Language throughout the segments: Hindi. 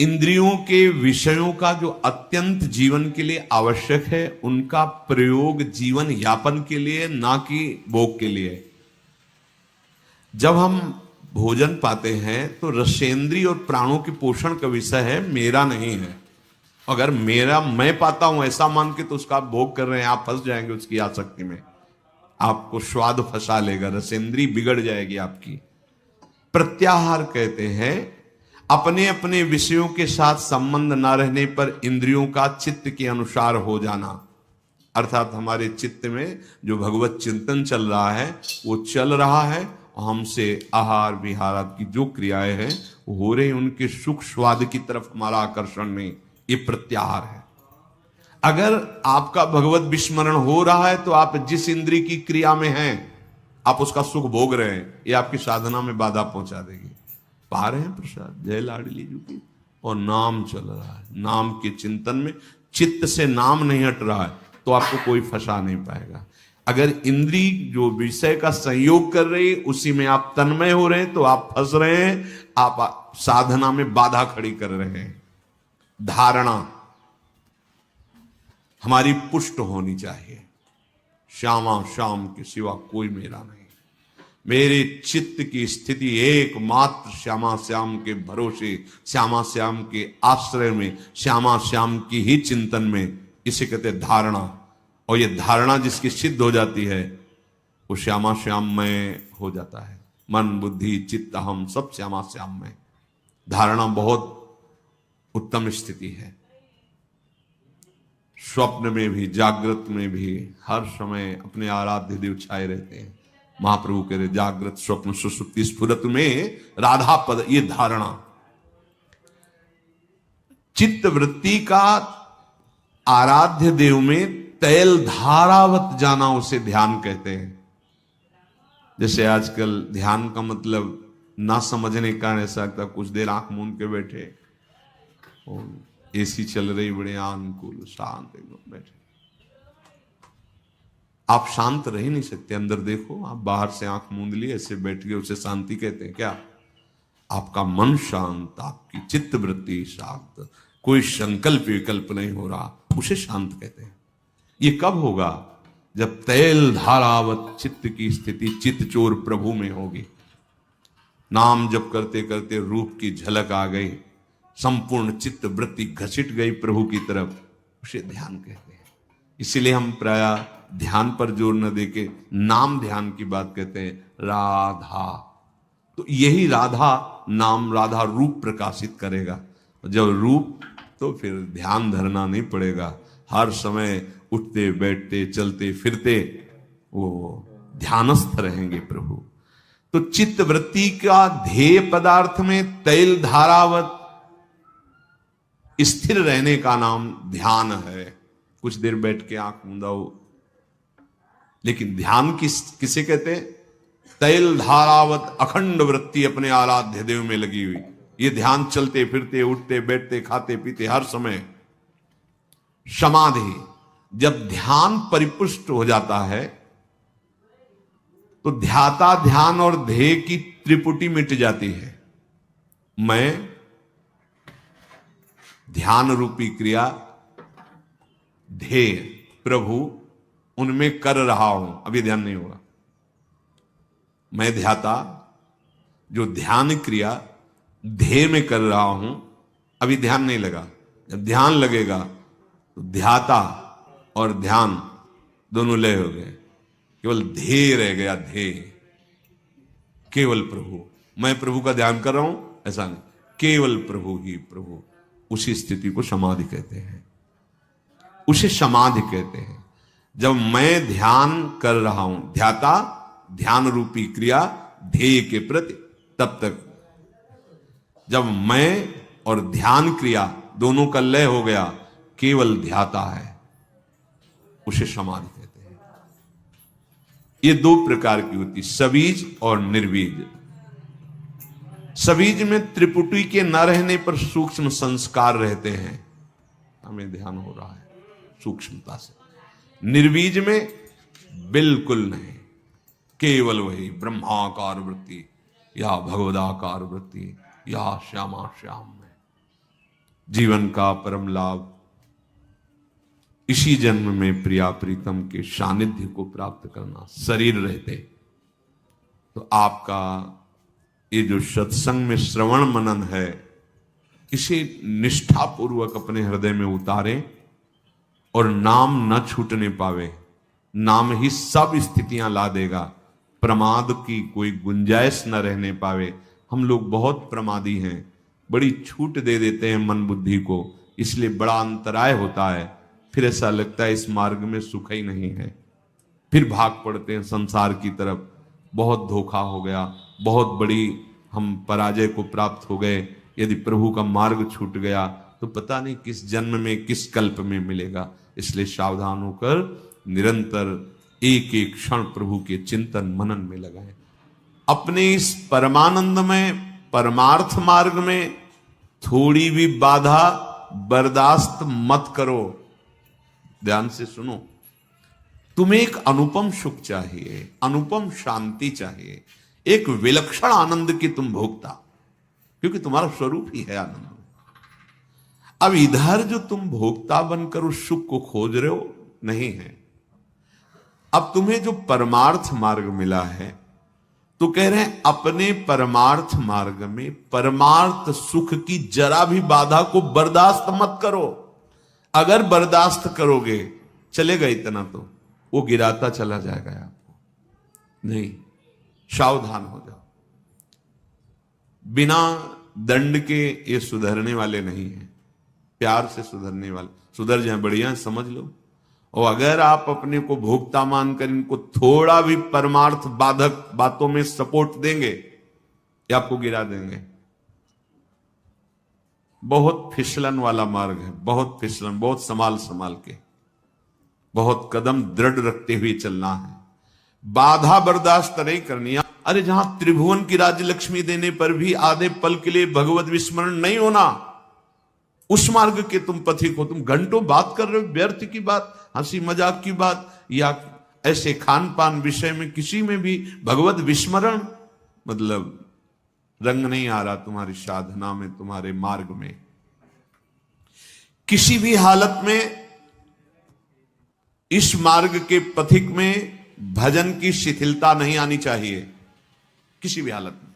इंद्रियों के विषयों का जो अत्यंत जीवन के लिए आवश्यक है उनका प्रयोग जीवन यापन के लिए, ना कि भोग के लिए। जब हम भोजन पाते हैं तो रसेंद्रिय और प्राणों के पोषण का विषय है, मेरा नहीं है। अगर मेरा मैं पाता हूं ऐसा मान के तो उसका आप भोग कर रहे हैं, आप फंस जाएंगे उसकी आसक्ति में, आपको स्वाद फंसा लेगा, रसेंद्री बिगड़ जाएगी आपकी। प्रत्याहार कहते हैं अपने अपने विषयों के साथ संबंध न रहने पर इंद्रियों का चित्त के अनुसार हो जाना, अर्थात हमारे चित्त में जो भगवत चिंतन चल रहा है वो चल रहा है, हमसे आहार विहार की जो क्रियाएं हैं वो हो रही, उनके सुख स्वाद की तरफ हमारा आकर्षण नहीं, ये प्रत्याहार है। अगर आपका भगवत विस्मरण हो रहा है तो आप जिस इंद्रिय की क्रिया में हैं आप उसका सुख भोग रहे हैं, ये आपकी साधना में बाधा पहुंचा देगी। पा रहे हैं प्रसाद जय लाडली जी की, और नाम चल रहा है, नाम के चिंतन में चित्त से नाम नहीं हट रहा है तो आपको कोई फंसा नहीं पाएगा। अगर इंद्री जो विषय का संयोग कर रही उसी में आप तन्मय हो रहे हैं तो आप फंस रहे हैं, आप साधना में बाधा खड़ी कर रहे हैं। धारणा हमारी पुष्ट होनी चाहिए, श्यामा श्याम के सिवा कोई मेरा नहीं, मेरे चित्त की स्थिति एकमात्र श्यामा श्याम के भरोसे, श्यामा श्याम के आश्रय में, श्यामा श्याम की ही चिंतन में, इसे कहते धारणा। और ये धारणा जिसकी सिद्ध हो जाती है वो श्यामा श्याम में हो जाता है। मन बुद्धि चित्त हम सब श्यामा श्याम में। धारणा बहुत उत्तम स्थिति है, स्वप्न में भी जागृत में भी हर समय अपने आराध्य देव छाए रहते हैं। महाप्रभु कह रहे जागृत स्वप्न सुषुप्ति स्फुरत में राधा पद, ये धारणा। चित्त वृत्ति का आराध्य देव में तैल धारावत जाना उसे ध्यान कहते हैं। जैसे आजकल ध्यान का मतलब ना समझने का ऐसा लगता, कुछ देर आंख मूंद के बैठे और एसी चल रही बड़े अनुकूल शांत एकदम बैठे, आप शांत रह ही नहीं सकते। अंदर देखो, आप बाहर से आंख मूंद लिए ऐसे बैठ गए, उसे शांति कहते हैं क्या? आपका मन शांत, आपकी चित्त वृत्ति शांत, कोई संकल्प विकल्प नहीं हो रहा, उसे शांत कहते हैं। ये कब होगा? जब तैल धारावत चित्त की स्थिति चित्त चोर प्रभु में होगी। नाम जप करते करते रूप की झलक आ गई, संपूर्ण चित्त वृत्ति घसीट गई प्रभु की तरफ, उसे ध्यान कहते हैं। इसीलिए हम प्राय ध्यान पर जोर न देके नाम ध्यान की बात कहते हैं। राधा, तो यही राधा नाम, राधा रूप प्रकाशित करेगा। जब रूप, तो फिर ध्यान धरना नहीं पड़ेगा। हर समय उठते बैठते चलते फिरते वो ध्यानस्थ रहेंगे प्रभु। तो चित्त वृत्ति का ध्येय पदार्थ में तैल धारावत स्थिर रहने का नाम ध्यान है। कुछ देर बैठ के आंख मूंदाओ, लेकिन ध्यान किसे कहते हैं? तैल धारावत अखंड वृत्ति अपने आराध्य देव में लगी हुई, ये ध्यान चलते फिरते उठते बैठते खाते पीते हर समय। समाधि, जब ध्यान परिपुष्ट हो जाता है तो ध्याता ध्यान और ध्येय की त्रिपुटी मिट जाती है। मैं ध्यान रूपी क्रिया, ध्येय प्रभु, उनमें कर रहा हूं, अभी ध्यान नहीं होगा। मैं ध्याता, जो ध्यान क्रिया ध्येय में कर रहा हूं, अभी ध्यान नहीं लगा। जब ध्यान लगेगा तो ध्याता और ध्यान दोनों लय हो गए, केवल ध्येय रह गया। ध्येय केवल प्रभु, मैं प्रभु का ध्यान कर रहा हूं ऐसा नहीं, केवल प्रभु ही प्रभु। उसी स्थिति को समाधि कहते हैं, उसे समाधि कहते हैं। जब मैं ध्यान कर रहा हूं, ध्याता ध्यान रूपी क्रिया ध्येय के प्रति, तब तक जब मैं और ध्यान क्रिया दोनों का लय हो गया, केवल ध्याता है, उसे समाधि कहते हैं। ये दो प्रकार की होती, सबीज और निर्बीज। सबीज में त्रिपुटी के न रहने पर सूक्ष्म संस्कार रहते हैं, हमें ध्यान हो रहा है सूक्ष्मता से। निर्बीज में बिल्कुल नहीं, केवल वही ब्रह्माकार वृत्ति या भगवदाकार वृत्ति या श्यामा श्याम में। जीवन का परम लाभ इसी जन्म में प्रिया प्रीतम के सानिध्य को प्राप्त करना। शरीर रहते तो आपका ये जो सत्संग में श्रवण मनन है, इसे निष्ठापूर्वक अपने हृदय में उतारें और नाम न छूटने पावे। नाम ही सब स्थितियां ला देगा, प्रमाद की कोई गुंजाइश न रहने पावे। हम लोग बहुत प्रमादी हैं, बड़ी छूट दे देते हैं मन बुद्धि को, इसलिए बड़ा अंतराय होता है। फिर ऐसा लगता है इस मार्ग में सुख ही नहीं है, फिर भाग पड़ते हैं संसार की तरफ। बहुत धोखा हो गया, बहुत बड़ी हम पराजय को प्राप्त हो गए। यदि प्रभु का मार्ग छूट गया तो पता नहीं किस जन्म में किस कल्प में मिलेगा। इसलिए सावधान होकर निरंतर एक एक क्षण प्रभु के चिंतन मनन में लगाएं। अपने इस परमानंद में, परमार्थ मार्ग में थोड़ी भी बाधा बर्दाश्त मत करो। ध्यान से सुनो, तुम्हें एक अनुपम सुख चाहिए, अनुपम शांति चाहिए, एक विलक्षण आनंद की तुम भोगता, क्योंकि तुम्हारा स्वरूप ही है आनंद। अब इधर जो तुम भोक्ता बनकर उस सुख को खोज रहे हो, नहीं है। अब तुम्हें जो परमार्थ मार्ग मिला है, तो कह रहे हैं अपने परमार्थ मार्ग में परमार्थ सुख की जरा भी बाधा को बर्दाश्त मत करो। अगर बर्दाश्त करोगे, चलेगा इतना तो वो गिराता चला जाएगा आपको। नहीं, सावधान हो जाओ। बिना दंड के ये सुधरने वाले नहीं है, प्यार से सुधरने वाले। सुधर जाए बढ़िया, समझ लो। और अगर आप अपने को भोक्ता मानकर इनको थोड़ा भी परमार्थ बाधक बातों में सपोर्ट देंगे, ये आपको गिरा देंगे। बहुत फिसलन वाला मार्ग है, बहुत फिसलन, बहुत संभाल संभाल के, बहुत कदम दृढ़ रखते हुए चलना है। बाधा बर्दाश्त नहीं करनी। अरे जहां त्रिभुवन की राज्य लक्ष्मी देने पर भी आधे पल के लिए भगवत विस्मरण नहीं होना, उस मार्ग के तुम पथिक हो। तुम घंटों बात कर रहे हो व्यर्थ की बात, हंसी मजाक की बात, या ऐसे खान पान विषय में किसी में भी भगवत विस्मरण, मतलब रंग नहीं आ रहा तुम्हारी साधना में, तुम्हारे मार्ग में। किसी भी हालत में इस मार्ग के पथिक में भजन की शिथिलता नहीं आनी चाहिए, किसी भी हालत में।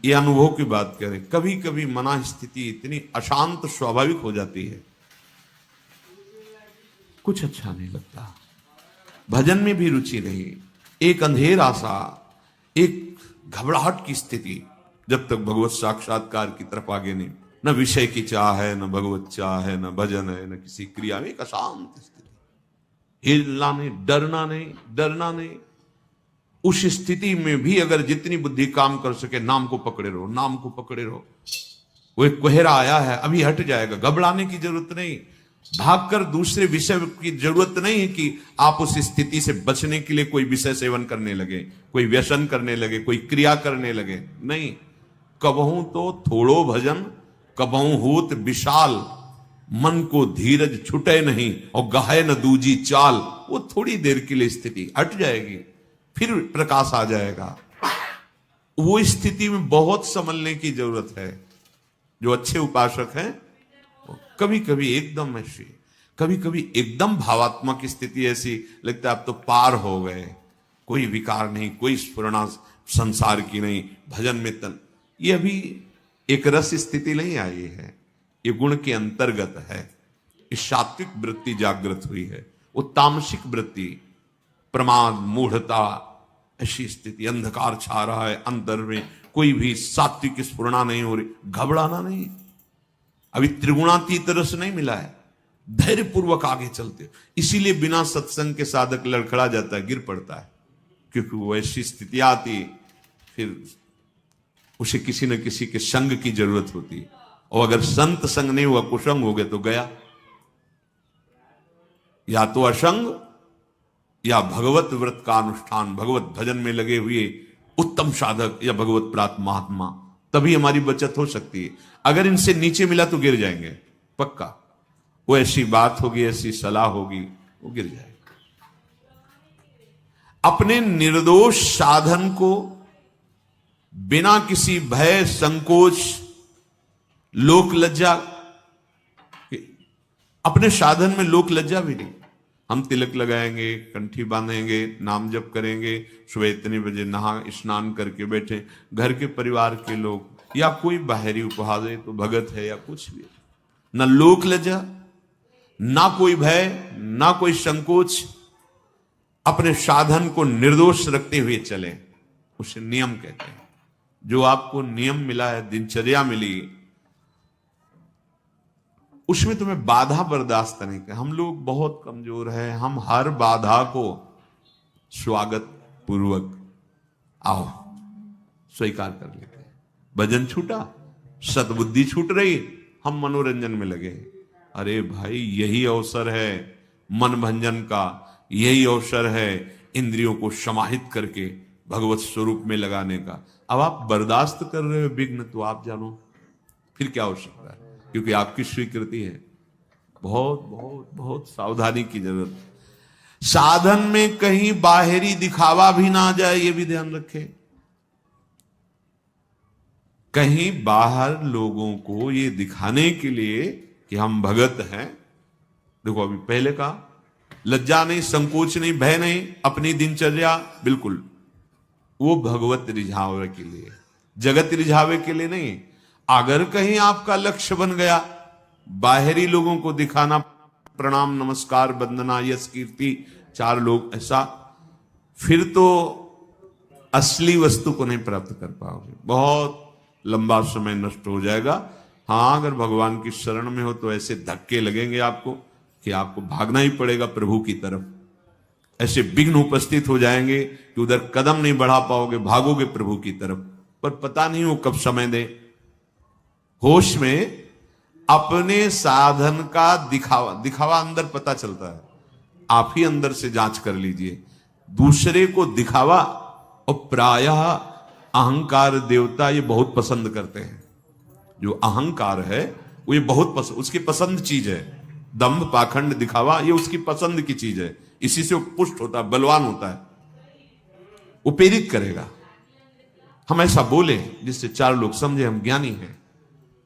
यह अनुभव की बात करें, कभी कभी मना स्थिति इतनी अशांत स्वाभाविक हो जाती है, कुछ अच्छा नहीं लगता, भजन में भी रुचि नहीं, एक अंधेरा सा, एक घबराहट की स्थिति, जब तक भगवत साक्षात्कार की तरफ आगे नहीं। न विषय की चाह है, न भगवत चाह है, न भजन है, न किसी क्रिया में, एक अशांत स्थिति। हिलना नहीं, डरना नहीं, डरना नहीं। उस स्थिति में भी अगर जितनी बुद्धि काम कर सके, नाम को पकड़े रहो, नाम को पकड़े रहो। वो एक कोहरा आया है, अभी हट जाएगा, घबराने की जरूरत नहीं। भागकर दूसरे विषय की जरूरत नहीं है कि आप उस स्थिति से बचने के लिए कोई विषय सेवन करने लगे, कोई व्यसन करने लगे, कोई क्रिया करने लगे। नहीं, कबहू तो थोड़ो भजन, कबहू होत विशाल, मन को धीरज छुटे नहीं और गाहे न दूजी चाल। वो थोड़ी देर के लिए स्थिति हट जाएगी, फिर प्रकाश आ जाएगा। वो स्थिति में बहुत संभलने की जरूरत है। जो अच्छे उपासक हैं, कभी कभी एकदम ऐसी, कभी कभी एकदम भावात्मक स्थिति ऐसी लगता है अब तो पार हो गए, कोई विकार नहीं, कोई स्फुरणा संसार की नहीं, भजन में तन। ये अभी एक रस स्थिति नहीं आई है, ये गुण के अंतर्गत है। इस सात्विक वृत्ति जागृत हुई है, वो तामसिक वृत्ति, प्रमाद, मूढ़ता, ऐसी स्थिति, अंधकार छा रहा है अंतर में, कोई भी सात्विक स्फुरणा नहीं हो रही, घबराना नहीं। अभी त्रिगुणातीत रस नहीं मिला है, धैर्य पूर्वक आगे चलते। इसीलिए बिना सत्संग के साधक लड़खड़ा जाता है, गिर पड़ता है, क्योंकि वो ऐसी स्थिति आती, फिर उसे किसी न किसी के संग की जरूरत होती। और अगर संत संग नहीं हुआ, कुसंग हो गए तो गया। या तो असंग या भगवत व्रत का अनुष्ठान, भगवत भजन में लगे हुए उत्तम साधक या भगवत प्राप्त महात्मा, तभी हमारी बचत हो सकती है। अगर इनसे नीचे मिला तो गिर जाएंगे पक्का। वो ऐसी बात होगी, ऐसी सलाह होगी, वो गिर जाएगा। अपने निर्दोष साधन को बिना किसी भय, संकोच, लोक लज्जा अपने साधन में लोक लज्जा भी नहीं। हम तिलक लगाएंगे, कंठी बांधेंगे, नाम जप करेंगे, सुबह इतने बजे नहा स्नान करके बैठे, घर के परिवार के लोग या कोई बाहरी उपहार दे तो भगत है या कुछ भी, ना लोक लज्जा, ना कोई भय, ना कोई संकोच, अपने साधन को निर्दोष रखते हुए चले, उसे नियम कहते हैं। जो आपको नियम मिला है, दिनचर्या मिली, उसमें तुम्हें बाधा बर्दाश्त नहीं कर। हम लोग बहुत कमजोर हैं, हम हर बाधा को स्वागत पूर्वक आओ स्वीकार कर लेते हैं। भजन छूटा, सद्बुद्धि छूट रही, हम मनोरंजन में लगे। अरे भाई, यही अवसर है मन भंजन का, यही अवसर है इंद्रियों को समाहित करके भगवत स्वरूप में लगाने का। अब आप बर्दाश्त कर रहे हो विघ्न, तो आप जानो फिर क्या हो सकता है, क्योंकि आपकी स्वीकृति है। बहुत बहुत बहुत सावधानी की जरूरत है। साधन में कहीं बाहरी दिखावा भी ना आ जाए, ये भी ध्यान रखें। कहीं बाहर लोगों को ये दिखाने के लिए कि हम भगत हैं। देखो, अभी पहले कहा, लज्जा नहीं, संकोच नहीं, भय नहीं, अपनी दिनचर्या बिल्कुल, वो भगवत रिझावे के लिए, जगत रिझावे के लिए नहीं। अगर कहीं आपका लक्ष्य बन गया बाहरी लोगों को दिखाना, प्रणाम नमस्कार वंदना यश कीर्ति, चार लोग, ऐसा, फिर तो असली वस्तु को नहीं प्राप्त कर पाओगे, बहुत लंबा समय नष्ट हो जाएगा। हाँ, अगर भगवान की शरण में हो तो ऐसे धक्के लगेंगे आपको कि आपको भागना ही पड़ेगा प्रभु की तरफ। ऐसे विघ्न उपस्थित हो जाएंगे कि उधर कदम नहीं बढ़ा पाओगे, भागोगे प्रभु की तरफ, पर पता नहीं वो कब समय दे। होश में अपने साधन का दिखावा अंदर पता चलता है, आप ही अंदर से जांच कर लीजिए। दूसरे को दिखावा, और प्रायः अहंकार देवता ये बहुत पसंद करते हैं। जो अहंकार है वो ये बहुत पसंद, उसकी पसंद चीज है। दंभ पाखंड दिखावा ये उसकी पसंद की चीज है, इसी से वो पुष्ट होता है, बलवान होता है, वो प्रेरित करेगा। हम ऐसा बोले जिससे चार लोग समझे हम ज्ञानी हैं,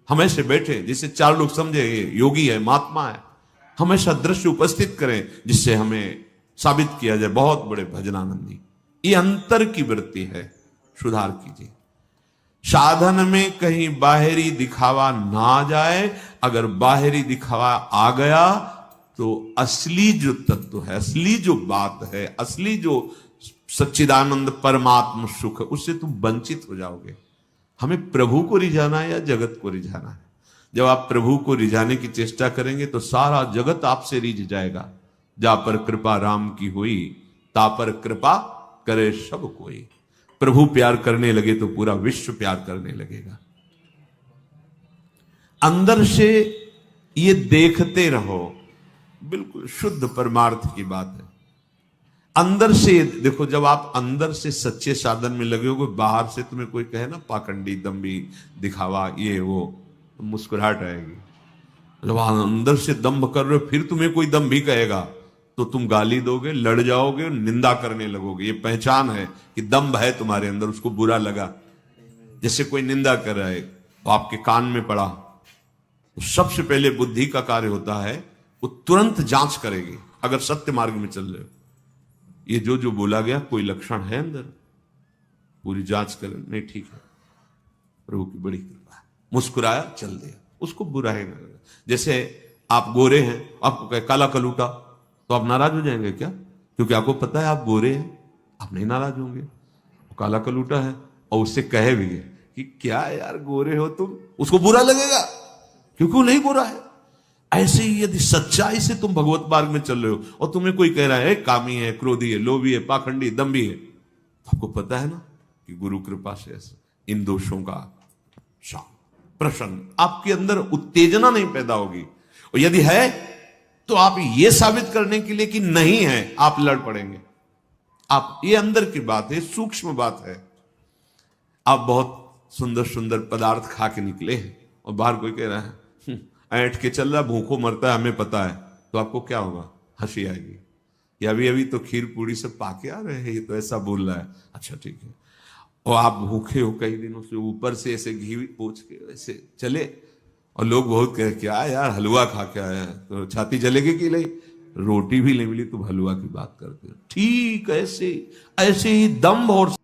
हम ऐसे बैठे जिससे चार लोग समझे ये योगी है, महात्मा है, हम ऐसा दृश्य उपस्थित करें जिससे हमें साबित किया जाए बहुत बड़े भजनानंदी। ये अंतर की वृत्ति है, सुधार कीजिए। साधन में कहीं बाहरी दिखावा ना जाए। अगर बाहरी दिखावा आ गया तो असली जो तत्व है, असली जो बात है, असली जो सच्चिदानंद परमात्म सुख, उससे तुम वंचित हो जाओगे। हमें प्रभु को रिझाना है या जगत को रिझाना है? जब आप प्रभु को रिझाने की चेष्टा करेंगे तो सारा जगत आपसे रिझ जाएगा। जा पर कृपा राम की हुई, ता पर कृपा करे सब कोई। प्रभु प्यार करने लगे तो पूरा विश्व प्यार करने लगेगा। अंदर से ये देखते रहो, बिल्कुल शुद्ध परमार्थ की बात है। अंदर से देखो, जब आप अंदर से सच्चे साधन में लगे हो, बाहर से तुम्हें कोई कहे ना पाखंडी, दम्भी, दिखावा, ये वो, तो मुस्कुराहट आएगी। जब अंदर से दम्भ कर रहे हो, फिर तुम्हें कोई दम्भी कहेगा तो तुम गाली दोगे, लड़ जाओगे, निंदा करने लगोगे। ये पहचान है कि दम्भ है तुम्हारे अंदर, उसको बुरा लगा। जैसे कोई निंदा कर रहा है, वो आपके कान में पड़ा, तो सबसे पहले बुद्धि का कार्य होता है, वो तुरंत जांच करेगी। अगर सत्य मार्ग में चल रहे हो, ये जो बोला गया कोई लक्षण है अंदर, पूरी जांच करें, नहीं ठीक है, प्रभु की बड़ी कृपा है, मुस्कुराया चल दिया, उसको बुरा है ना। जैसे आप गोरे हैं, आपको कहे काला कलूटा, तो आप नाराज हो जाएंगे क्या? क्योंकि आपको पता है आप गोरे हैं, आप नहीं नाराज होंगे। वो काला कलूटा है और उससे कहे भी है कि क्या यार गोरे हो तुम, उसको बुरा लगेगा क्योंकि वो नहीं गोरा है। ऐसे ही यदि सच्चाई से तुम भगवत मार्ग में चल रहे हो और तुम्हें कोई कह रहा है कामी है, क्रोधी है, लोभी है, पाखंडी, दम्भी है, तो आपको पता है ना कि गुरु कृपा से ऐसे इन दोषों का प्रसन्न, आपके अंदर उत्तेजना नहीं पैदा होगी। और यदि है तो आप ये साबित करने के लिए कि नहीं है, आप लड़ पड़ेंगे। आप, ये अंदर की बात है, सूक्ष्म बात है। आप बहुत सुंदर सुंदर पदार्थ खा के निकले हैं और बाहर कोई कह रहा है ऐंठ के चल रहा, भूखों मरता है, हमें पता है, तो आपको क्या होगा? हंसी आएगी। ये अभी अभी तो खीर पूड़ी से पाके आ रहे हैं, ये तो ऐसा बोल रहा है, अच्छा ठीक है। और आप भूखे हो कई दिनों से, ऊपर से ऐसे घी पोंछ के ऐसे चले और लोग बहुत कह क्या यार हलवा खा के आया है तो छाती जलेगी कि नहीं, रोटी भी नहीं मिली तुम हलवा की बात करते हो। ठीक ऐसे ऐसे ही दम्भ और